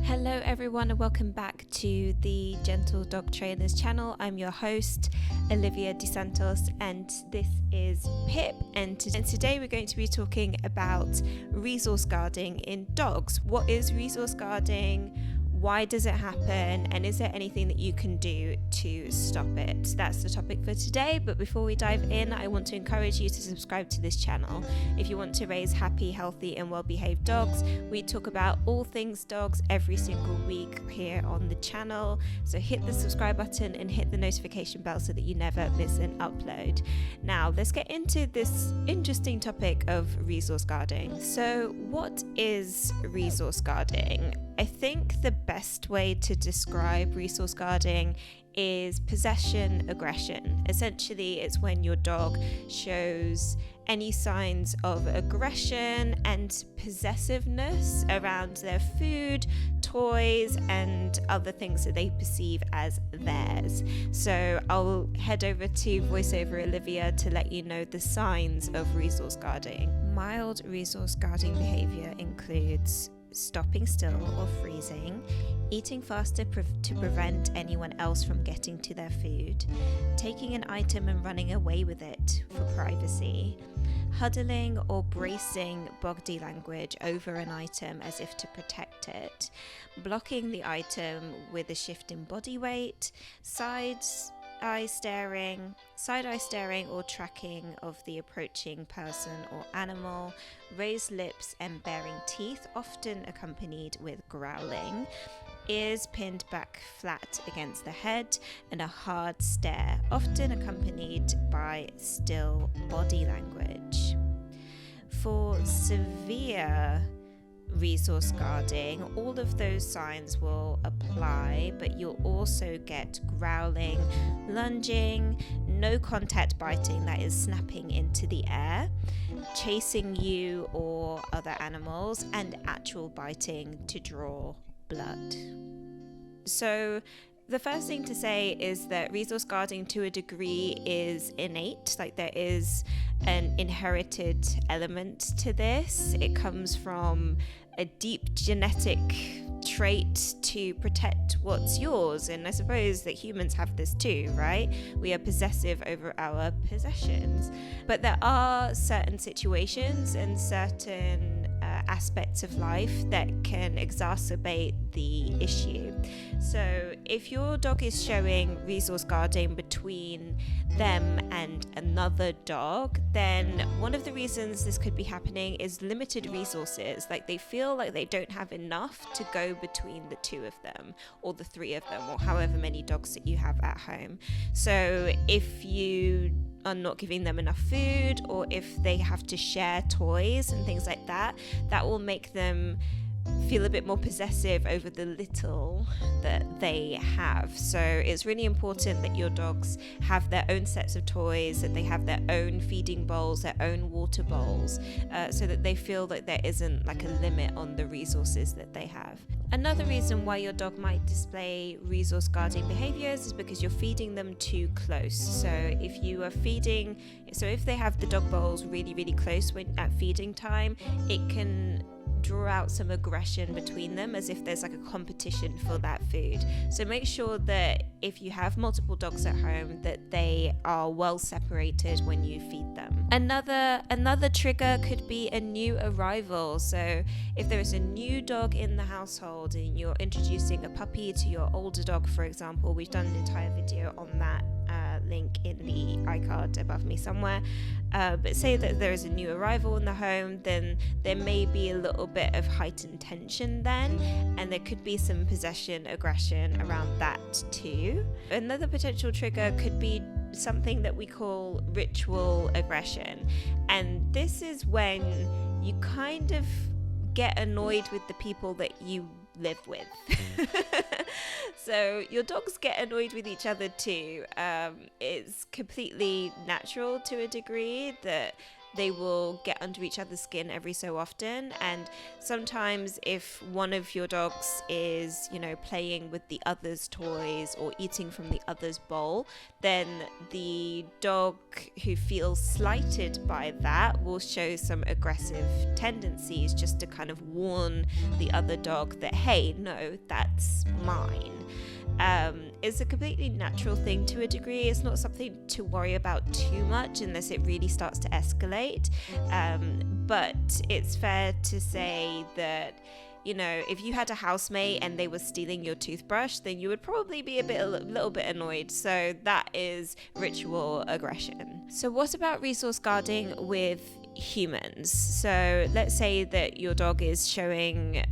Hello everyone and welcome back to the Gentle Dog Trainers channel. I'm your host Olivia DeSantos and this is Pip, and today we're going to be talking about resource guarding in dogs. What is resource guarding? Why does it happen? And is there anything that you can do to stop it? That's the topic for today. But before we dive in, I want to encourage you to subscribe to this channel. If you want to raise happy, healthy and well-behaved dogs, we talk about all things dogs every single week here on the channel. So hit the subscribe button and hit the notification bell so that you never miss an upload. Now, let's get into this interesting topic of resource guarding. So what is resource guarding? I think the best way to describe resource guarding is possession aggression. Essentially, it's when your dog shows any signs of aggression and possessiveness around their food, toys, and other things that they perceive as theirs. So I'll head over to VoiceOver Olivia to let you know the signs of resource guarding. Mild resource guarding behaviour includes stopping still or freezing, eating faster to prevent anyone else from getting to their food, taking an item and running away with it for privacy, huddling or bracing body language over an item as if to protect it, blocking the item with a shift in body weight, side-eye staring or tracking of the approaching person or animal, raised lips and baring teeth, often accompanied with growling, ears pinned back flat against the head, and a hard stare, often accompanied by still body language. For severe resource guarding, all of those signs will apply, but you'll also get growling, lunging, no contact biting, that is snapping into the air, chasing you or other animals, and actual biting to draw blood. So the first thing to say is that resource guarding to a degree is innate, like there is an inherited element to this. It comes from a deep genetic trait to protect what's yours, and I suppose that humans have this too, right? We are possessive over our possessions, but there are certain situations and certain aspects of life that can exacerbate the issue. So if your dog is showing resource guarding between them and another dog, then one of the reasons this could be happening is limited resources. Like they feel like they don't have enough to go between the two of them or the three of them or however many dogs that you have at home. So if you are not giving them enough food, or if they have to share toys and things like that, that will make them feel a bit more possessive over the little that they have. So it's really important that your dogs have their own sets of toys, that they have their own feeding bowls, their own water bowls, so that they feel that there isn't like a limit on the resources that they have. Another reason why your dog might display resource guarding behaviors is because you're feeding them too close. So if they have the dog bowls really, really close at feeding time, it can draw out some aggression between them, as if there's like a competition for that food. So make sure that if you have multiple dogs at home, that they are well separated when you feed them. Another trigger could be a new arrival. So if there is a new dog in the household and you're introducing a puppy to your older dog, for example, we've done an entire video on that, link in the iCard above me somewhere, but say that there is a new arrival in the home, then there may be a little bit of heightened tension then, and there could be some possession aggression around that too. Another potential trigger could be something that we call ritual aggression, and this is when you kind of get annoyed with the people that you live with. So your dogs get annoyed with each other too. It's completely natural to a degree that they will get under each other's skin every so often. And sometimes if one of your dogs is, playing with the other's toys or eating from the other's bowl, then the dog who feels slighted by that will show some aggressive tendencies, just to kind of warn the other dog that, hey, no, that's mine. It's a completely natural thing to a degree. It's not something to worry about too much unless it really starts to escalate. But it's fair to say that, if you had a housemate and they were stealing your toothbrush, then you would probably be a little bit annoyed. So that is ritual aggression. So what about resource guarding with humans? So let's say that your dog is showing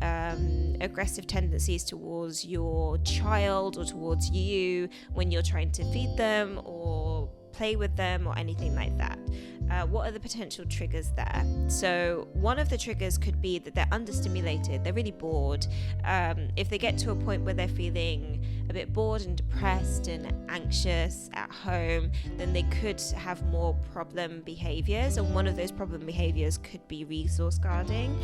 aggressive tendencies towards your child or towards you when you're trying to feed them or play with them or anything like that. What are the potential triggers there? So one of the triggers could be that they're understimulated, they're really bored. If they get to a point where they're feeling a bit bored and depressed and anxious at home, then they could have more problem behaviors, and one of those problem behaviors could be resource guarding.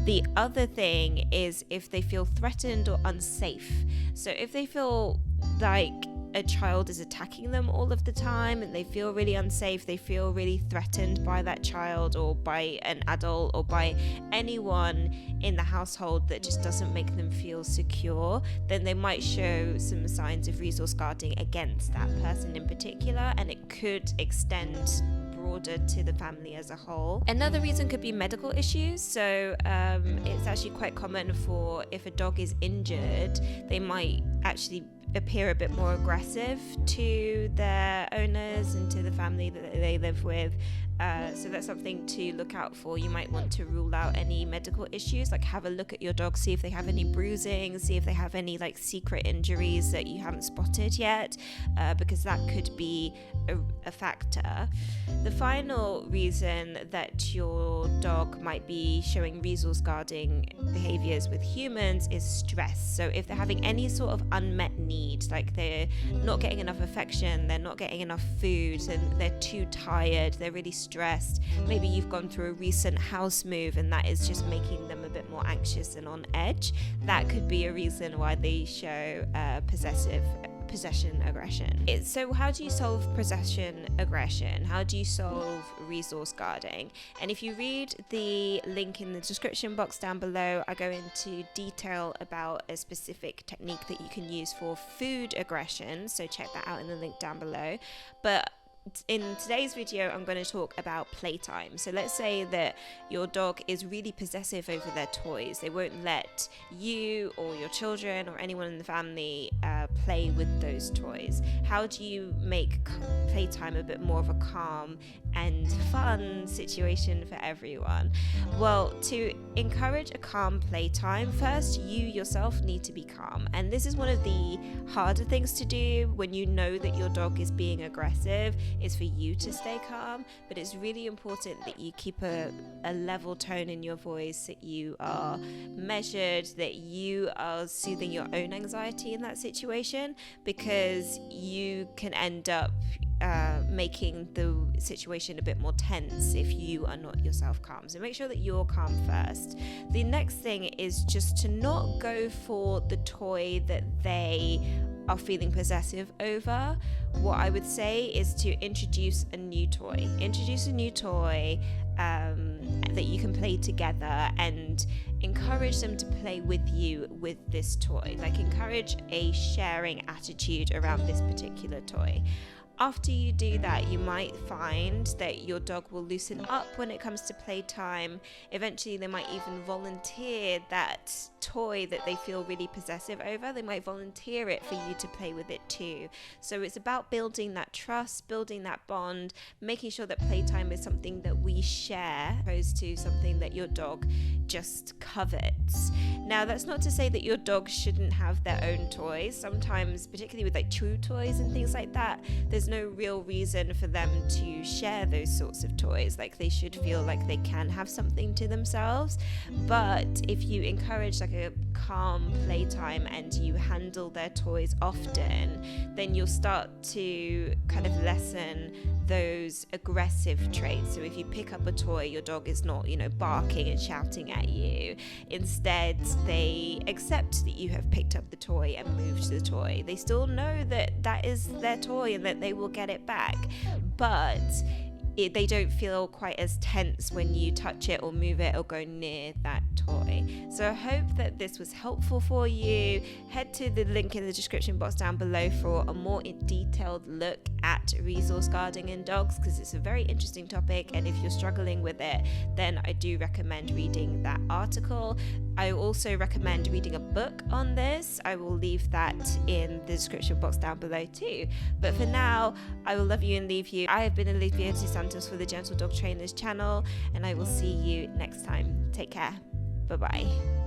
The other thing is if they feel threatened or unsafe. So if they feel like a child is attacking them all of the time and they feel really unsafe, they feel really threatened by that child or by an adult or by anyone in the household that just doesn't make them feel secure, then they might show some signs of resource guarding against that person in particular, and it could extend broader to the family as a whole. Another reason could be medical issues. So it's actually quite common for, if a dog is injured, they might actually appear a bit more aggressive to their owners and to the family that they live with. So that's something to look out for. You might want to rule out any medical issues, like have a look at your dog, see if they have any bruising, see if they have any like secret injuries that you haven't spotted yet, because that could be a factor. The final reason that your dog might be showing resource guarding behaviors with humans is stress. So if they're having any sort of unmet need, like they're not getting enough affection, they're not getting enough food, and they're too tired, they're really stressed, maybe you've gone through a recent house move and that is just making them a bit more anxious and on edge, that could be a reason why they show possession aggression. So how do you solve possession aggression? How do you solve resource guarding? And if you read the link in the description box down below, I go into detail about a specific technique that you can use for food aggression, so check that out in the link down below. But in today's video, I'm going to talk about playtime. So let's say that your dog is really possessive over their toys. They won't let you or your children or anyone in the family play with those toys. How do you make playtime a bit more of a calm and fun situation for everyone? Well, to encourage a calm playtime, first you yourself need to be calm. And this is one of the harder things to do when you know that your dog is being aggressive, is for you to stay calm. But it's really important that you keep a level tone in your voice, that you are measured, that you are soothing your own anxiety in that situation, because you can end up making the situation a bit more tense if you are not yourself calm. So make sure that you're calm first. The next thing is just to not go for the toy that they are feeling possessive over. What I would say is to introduce a new toy. Introduce a new toy that you can play together, and encourage them to play with you with this toy. Like, encourage a sharing attitude around this particular toy. After you do that, you might find that your dog will loosen up when it comes to playtime. Eventually, they might even volunteer that toy that they feel really possessive over. They might volunteer it for you to play with it too. So it's about building that trust, building that bond, making sure that playtime is something that we share, opposed to something that your dog just covets. Now, that's not to say that your dog shouldn't have their own toys. Sometimes, particularly with like chew toys and things like that, there's no real reason for them to share those sorts of toys. Like, they should feel like they can have something to themselves. But if you encourage like a calm playtime and you handle their toys often, then you'll start to kind of lessen those aggressive traits. So if you pick up a toy, your dog is not, barking and shouting at you. Instead, they accept that you have picked up the toy and moved the toy. They still know that that is their toy and that they will get it back, but they don't feel quite as tense when you touch it or move it or go near that toy. So I hope that this was helpful for you. Head to the link in the description box down below for a more detailed look at resource guarding in dogs, because it's a very interesting topic, and if you're struggling with it, then I do recommend reading that article. I also recommend reading a book on this. I will leave that in the description box down below too. But for now, I will love you and leave you. I have been Olivia DeSantos for the Gentle Dog Trainers channel, and I will see you next time. Take care. Bye-bye.